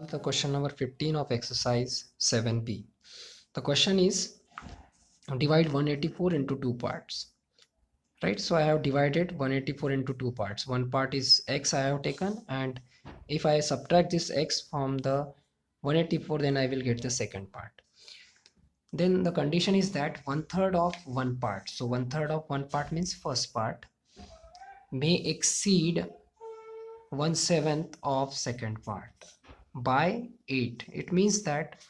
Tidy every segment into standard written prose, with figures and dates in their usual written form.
The question number 15 of exercise 7b. The question is divide 184 into two parts, right? So I have divided 184 into two parts. One part is x I have taken, and if I subtract this x from the 184, then I will get the second part. Then the condition is that one third of one part, so one third of one part means first part, may exceed 1/7 of second part by 8. It means that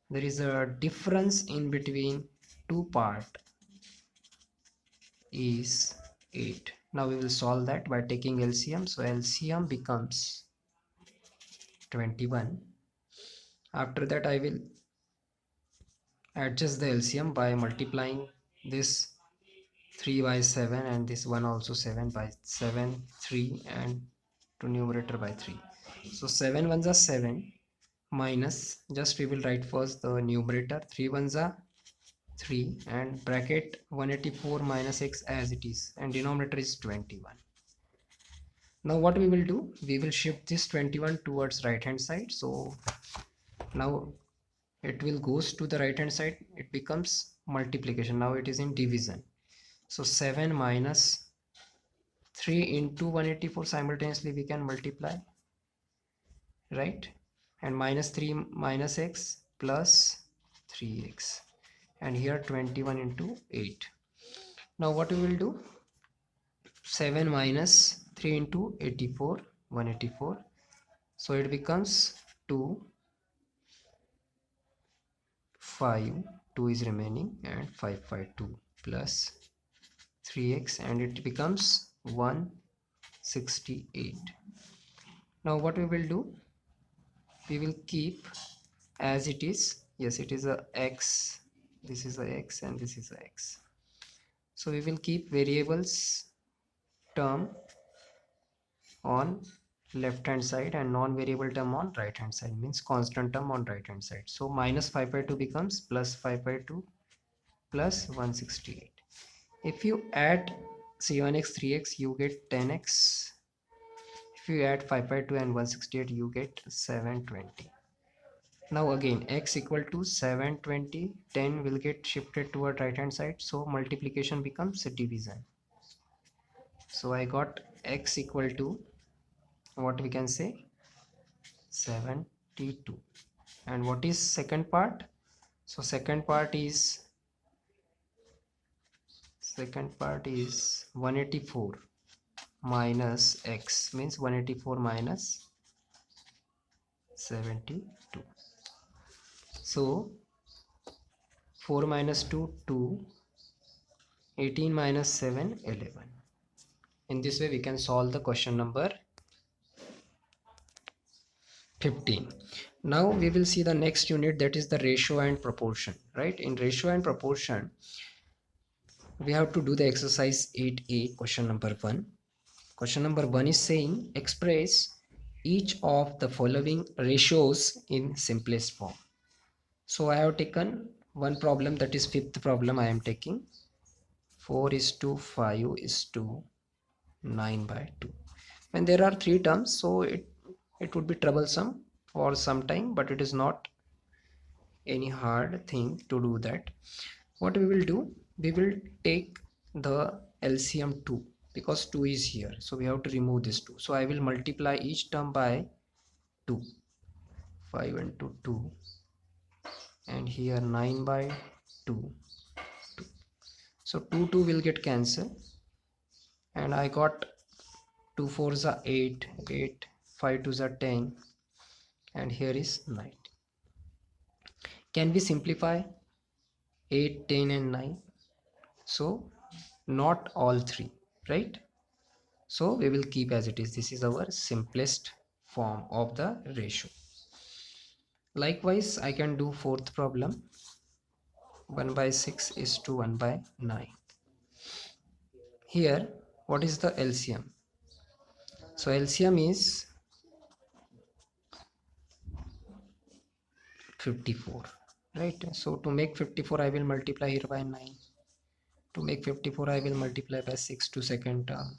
there is a difference in between two part is 8. Now we will solve that by taking LCM. So LCM becomes 21. After that I will adjust the LCM by multiplying this 3 by 7 and this one also 7 by 7, 3 and to numerator by 3. So 7 ones are 7 minus, just we will write first the numerator, 3 ones are 3 and bracket 184 minus x as it is, and denominator is 21. Now what we will do, we will shift this 21 towards right hand side. So now it will goes to the right hand side, it becomes multiplication. Now it is in division. So 7 minus 3 into 184 simultaneously we can multiply, right? And minus 3 minus x plus 3x, and here 21 into 8. Now what we will do, 7 minus 3 into 84, 184, so it becomes 2, 5, 2 is remaining, and 5, 5, 2 plus 3x, and it becomes 168. Now what we will do, we will keep as it is. Yes, it is a x, this is a x and this is a x. So we will keep variables term on left hand side and non-variable term on right hand side, means constant term on right hand side. So minus 5 by 2 becomes plus 5 by 2 plus 168. If you add c1x 3x you get 10x. If you add 5 by 2 and 168 you get 720. Now again x equal to 720, 10 will get shifted toward right hand side, so multiplication becomes a division. So I got x equal to, what we can say, 72. And what is second part? So second part is 184 minus x, means 184 minus 72. So 4 minus 2, 2, 18 minus 7, 11. In this way we can solve the question number 15. Now we will see the next unit, that is the ratio and proportion, right? In ratio and proportion we have to do the exercise 8a, question number 1. Question number 1 is saying express each of the following ratios in simplest form. So I have taken one problem, that is fifth problem I am taking. 4:5:9/2. When there are three terms, so it would be troublesome for some time, but it is not any hard thing to do that. What we will do, we will take the LCM 2, because 2 is here, so we have to remove this 2. So I will multiply each term by 2. 5 into 2, and here 9 by 2. So 2 will get cancelled, and I got 2 4s are 8, 8, 5 2s are 10, and here is 9. Can we simplify 8, 10 and 9? So not all three, right? So we will keep as it is. This is our simplest form of the ratio. Likewise I can do fourth problem. 1/6 is to 1/9. Here what is the LCM? So LCM is 54, right? So to make 54 I will multiply here by 9. To make 54 I will multiply by 6 to second term.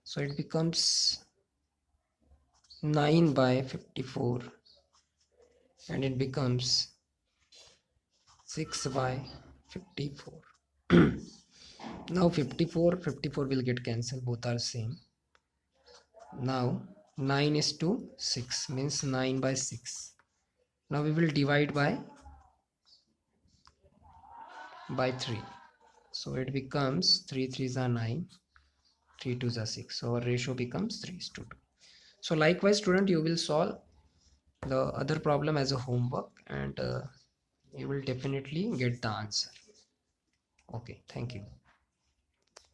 So it becomes 9/54 and it becomes 6 by 54. Now 54 will get cancelled, both are same. Now 9 is to 6 means 9 by 6. Now we will divide by 3. So it becomes 3 3s are 9, 3 2s are 6. So our ratio becomes 3:2. So likewise student, you will solve the other problem as a homework, and you will definitely get the answer. Okay, thank you.